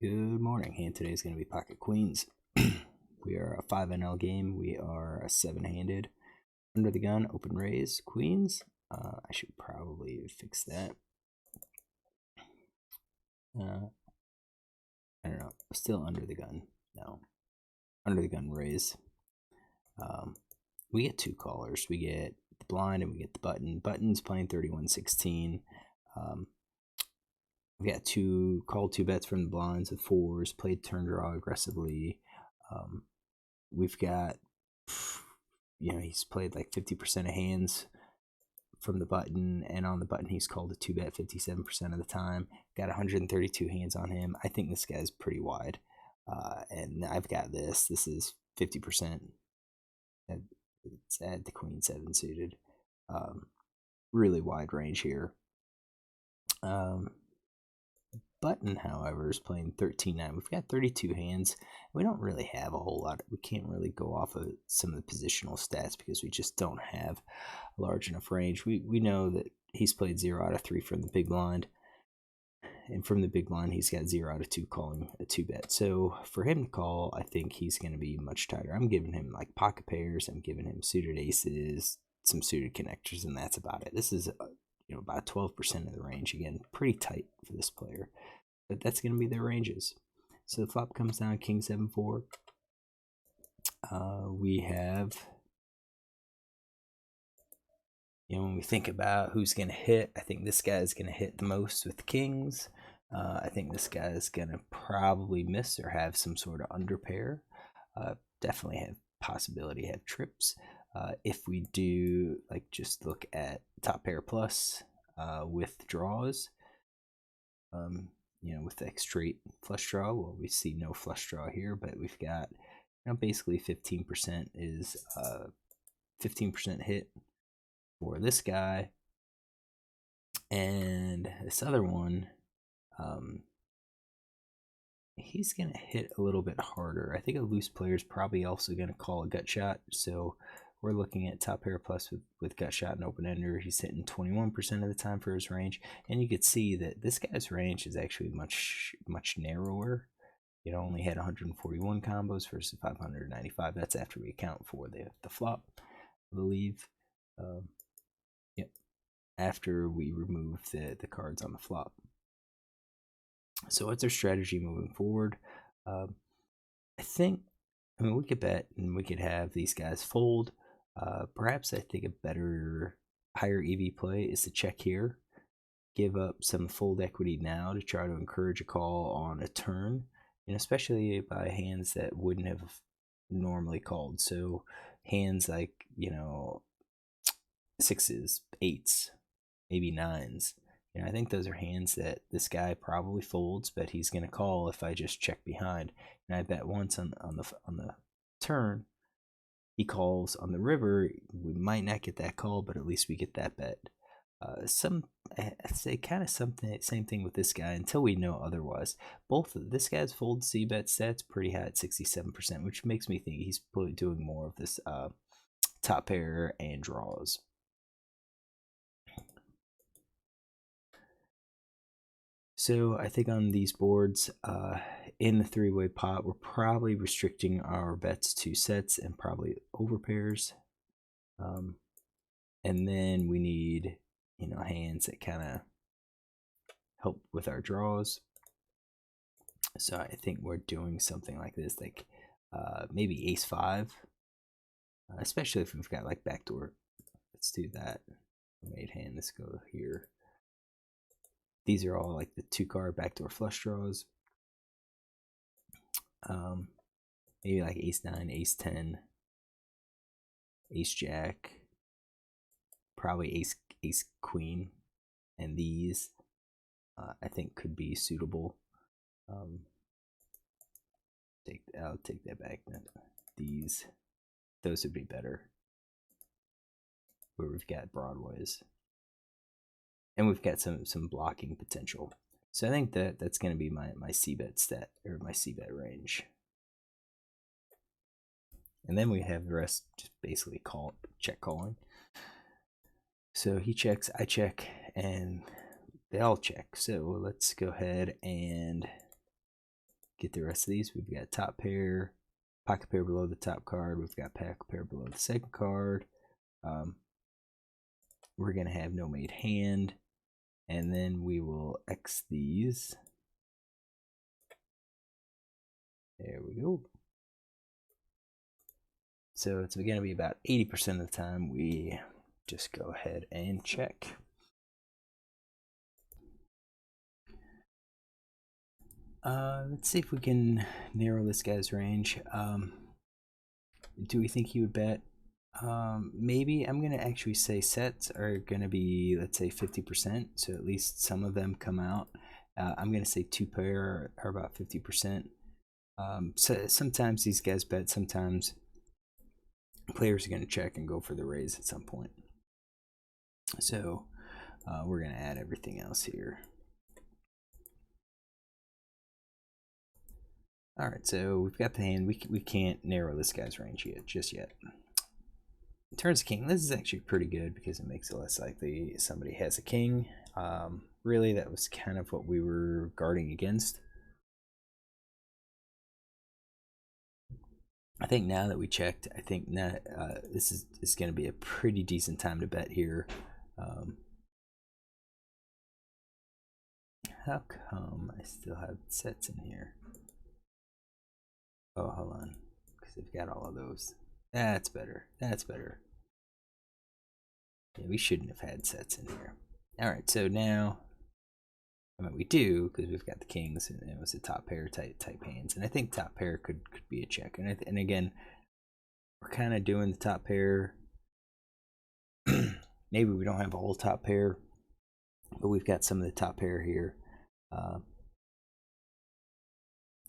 Good morning. Hand today is going to be pocket queens. We are a 5NL game. We are a 7-handed. Under the gun, open raise, queens. I should probably fix that. I don't know. Still under the gun. No. Under the gun raise. We get two callers. We get the blind and we get the button. Button's playing 31-16. We got two bets from the blinds of fours, played turn draw aggressively. We've got, he's played like 50% of hands from the button, and on the button he's called a 2-bet 57% of the time. Got 132 hands on him. I think this guy's pretty wide, and I've got this. This is 50%. It's at the queen 7 suited. Really wide range here. Button, however, is playing 13-9. We've got 32 hands. We don't really have a whole lot. We can't really go off of some of the positional stats because we just don't have a large enough range. We know that he's played 0 out of 3 from the big blind. And from the big blind, he's got 0 out of 2 calling a 2-bet. So for him to call, I think he's going to be much tighter. I'm giving him like pocket pairs. I'm giving him suited aces, some suited connectors, and that's about it. This is about 12% of the range. Again, pretty tight for this player. But that's going to be their ranges. So the flop comes down, king 7-4. We have, when we think about who's going to hit, I think this guy is going to hit the most with kings. I think this guy is going to probably miss or have some sort of under pair. Definitely have possibility to have trips. If we do, just look at top pair plus with draws, with the straight flush draw, well, we see no flush draw here, but we've got, basically 15% is 15% hit for this guy, and this other one, he's gonna hit a little bit harder. I think a loose player is probably also gonna call a gut shot, so we're looking at top pair plus with gut shot and open ender. He's hitting 21% of the time for his range, and you could see that this guy's range is actually much narrower. Only had 141 combos versus 595. That's after we account for the flop, I believe. Yep. After we remove the cards on the flop. So what's our strategy moving forward? We could bet and we could have these guys fold. Perhaps I think a better, higher EV play is to check here, give up some fold equity now to try to encourage a call on a turn, and especially by hands that wouldn't have normally called. So hands like, sixes, eights, maybe nines. I think those are hands that this guy probably folds, but he's going to call if I just check behind. And I bet once on the turn, he calls on the river. We might not get that call, but at least we get that bet. I'd say kind of same thing with this guy until we know otherwise. Both of this guy's fold c-bet stats pretty high at 67%, which makes me think he's doing more of this top pair and draws. So I think on these boards, in the three-way pot, we're probably restricting our bets to sets and probably over pairs. And then we need, hands that kind of help with our draws. So I think we're doing something like this, like maybe ace-5, especially if we've got like backdoor. Let's do that. Made hand, let's go here. These are all like the 2-card backdoor flush draws. Maybe like ace-9, ace-10, ace-jack, probably ace-queen, and these I think could be suitable. I'll take that back. Those would be better. Where we've got broadways. And we've got some blocking potential. So I think that's going to be my c-bet stat, or my c-bet range. And then we have the rest just basically check calling. So he checks, I check, and they all check. So let's go ahead and get the rest of these. We've got top pair, pocket pair below the top card. We've got pocket pair below the second card. We're going to have no made hand. And then we will X these. There we go. So it's going to be about 80% of the time we just go ahead and check. Let's see if we can narrow this guy's range. Do we think he would bet? Maybe. I'm going to actually say sets are going to be, let's say, 50%. So at least some of them come out. I'm going to say two pair are about 50%. So sometimes these guys bet, sometimes players are going to check and go for the raise at some point. So we're going to add everything else here. All right, so we've got the hand. We can't narrow this guy's range yet, just yet. In terms of king, this is actually pretty good because it makes it less likely somebody has a king. Really, that was kind of what we were guarding against. I think now that we checked, I think now this is going to be a pretty decent time to bet here. How come I still have sets in here? Oh, hold on, because I've got all of those. That's better. That's better. Yeah, we shouldn't have had sets in here. All right, so now, I mean, we do because we've got the kings and it was a top pair type hands, and I think top pair could be a check. And again, we're kind of doing the top pair. Maybe we don't have a whole top pair, but we've got some of the top pair here.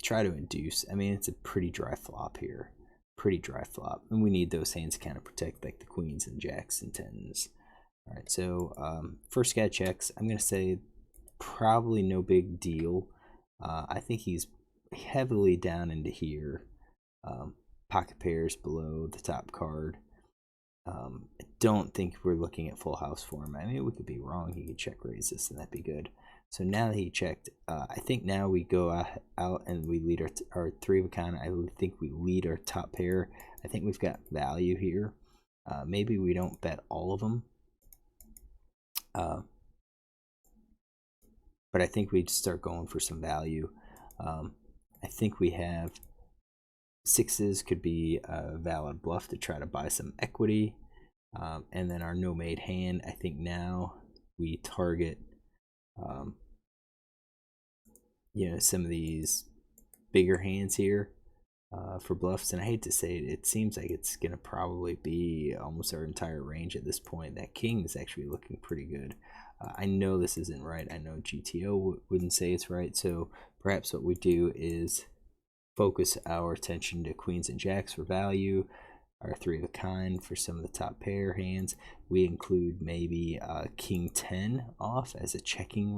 Try to induce. I mean, it's a pretty dry flop here. Pretty dry flop. And we need those hands to kind of protect like the queens and jacks and tens. All right, so first guy checks. I'm going to say probably no big deal. I think he's heavily down into here. Pocket pairs below the top card. I don't think we're looking at full house for him. I mean, we could be wrong. He could check raise this and that'd be good. So now that he checked, I think now we go out and we lead our three of a kind. I think we lead our top pair. I think we've got value here. Maybe we don't bet all of them. But I think we'd start going for some value. I think we have sixes could be a valid bluff to try to buy some equity. And then our no made hand, I think now we target you know, some of these bigger hands here for bluffs. And I hate to say it, it seems like it's going to probably be almost our entire range at this point. That king is actually looking pretty good. I know this isn't right. I know GTO wouldn't say it's right. So perhaps what we do is focus our attention to queens and jacks for value, our three of a kind for some of the top pair hands. We include maybe king 10 off as a checking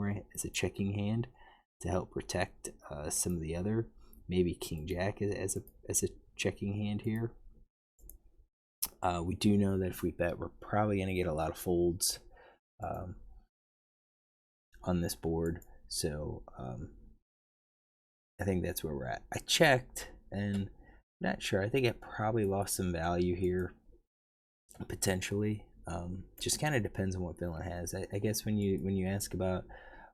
hand to help protect some of the other. Maybe king jack as a checking hand here. We do know that if we bet, we're probably going to get a lot of folds on this board. So I think that's where we're at. I checked and I'm not sure. I think I probably lost some value here potentially. Just kind of depends on what villain has. I guess when you ask about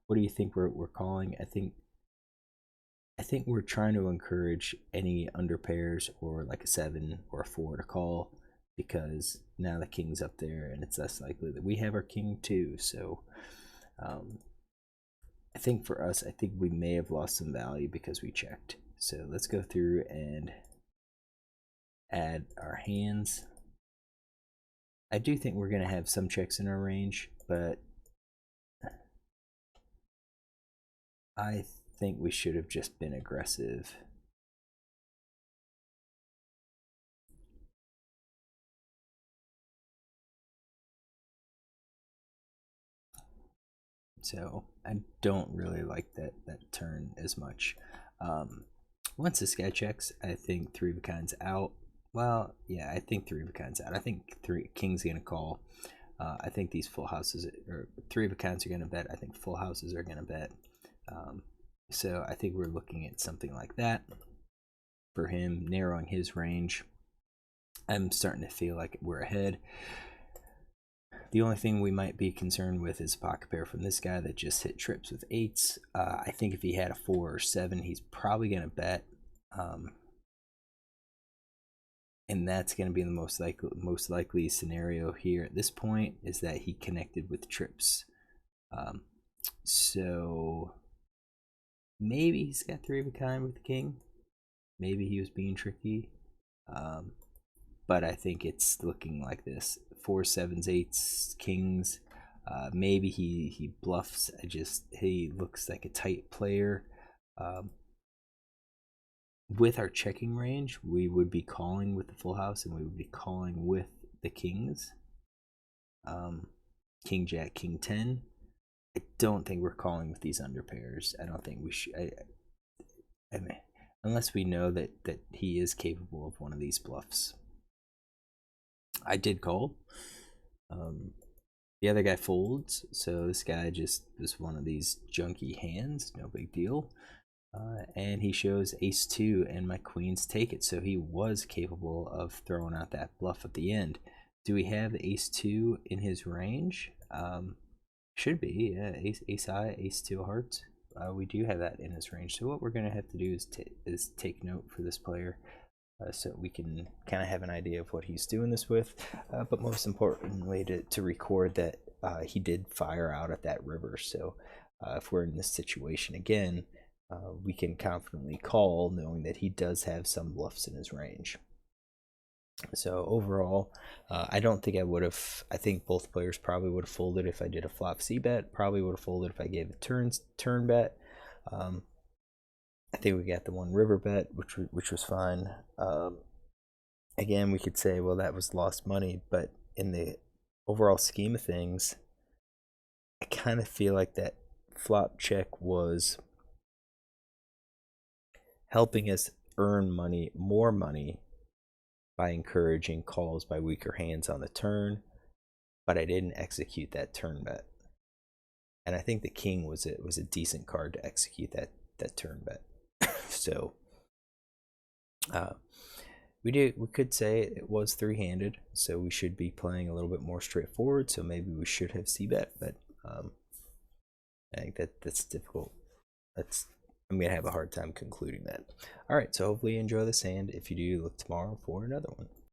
what do you think we're calling, I think we're trying to encourage any under pairs or like a 7 or a 4 to call, because now the king's up there and it's less likely that we have our king too. So I think for us, I think we may have lost some value because we checked. So let's go through and add our hands. I do think we're going to have some checks in our range, but I think we should have just been aggressive. So I don't really like that turn as much. Once this guy checks, I think three of a kind's out. Well, yeah, I think three of a kind's out. I think king's gonna call. I think these full houses or three of a kinds are gonna bet. I think full houses are gonna bet. So I think we're looking at something like that for him, narrowing his range. I'm starting to feel like we're ahead. The only thing we might be concerned with is a pocket pair from this guy that just hit trips with 8s. I think if he had a 4 or 7, he's probably going to bet. And that's going to be the most likely scenario here at this point, is that he connected with trips. So maybe he's got 3 of a kind with the king. Maybe he was being tricky. But I think it's looking like this: 4, 7s, 8s, kings. Maybe he bluffs. He looks like a tight player. With our checking range, we would be calling with the full house, and we would be calling with the kings. King Jack, King 10. I don't think we're calling with these under pairs. I don't think we should. I mean, unless we know that he is capable of one of these bluffs. I did call. The other guy folds, so this guy just was one of these junky hands, no big deal. And he shows ace 2, and my queens take it, so he was capable of throwing out that bluff at the end. Do we have ace 2 in his range? Should be, yeah. Ace high, ace 2 hearts. We do have that in his range. So what we're going to have to do is take note for this player, so we can kind of have an idea of what he's doing this with. But most importantly, to record that he did fire out at that river. So if we're in this situation again, we can confidently call, knowing that he does have some bluffs in his range. So overall, I don't think I would have. I think both players probably would have folded if I did a flop C bet. Probably would have folded if I gave a turn bet. I think we got the one river bet, which was fine. Again, we could say, well, that was lost money, but in the overall scheme of things, I kind of feel like that flop check was helping us earn money, more money, by encouraging calls by weaker hands on the turn, but I didn't execute that turn bet. And I think the king was a decent card to execute that turn bet. So we could say it was 3-handed, so we should be playing a little bit more straightforward. So maybe we should have c-bet, but I think that's difficult. I'm gonna have a hard time concluding that. All right, so hopefully you enjoy this hand. If you do, look tomorrow for another one.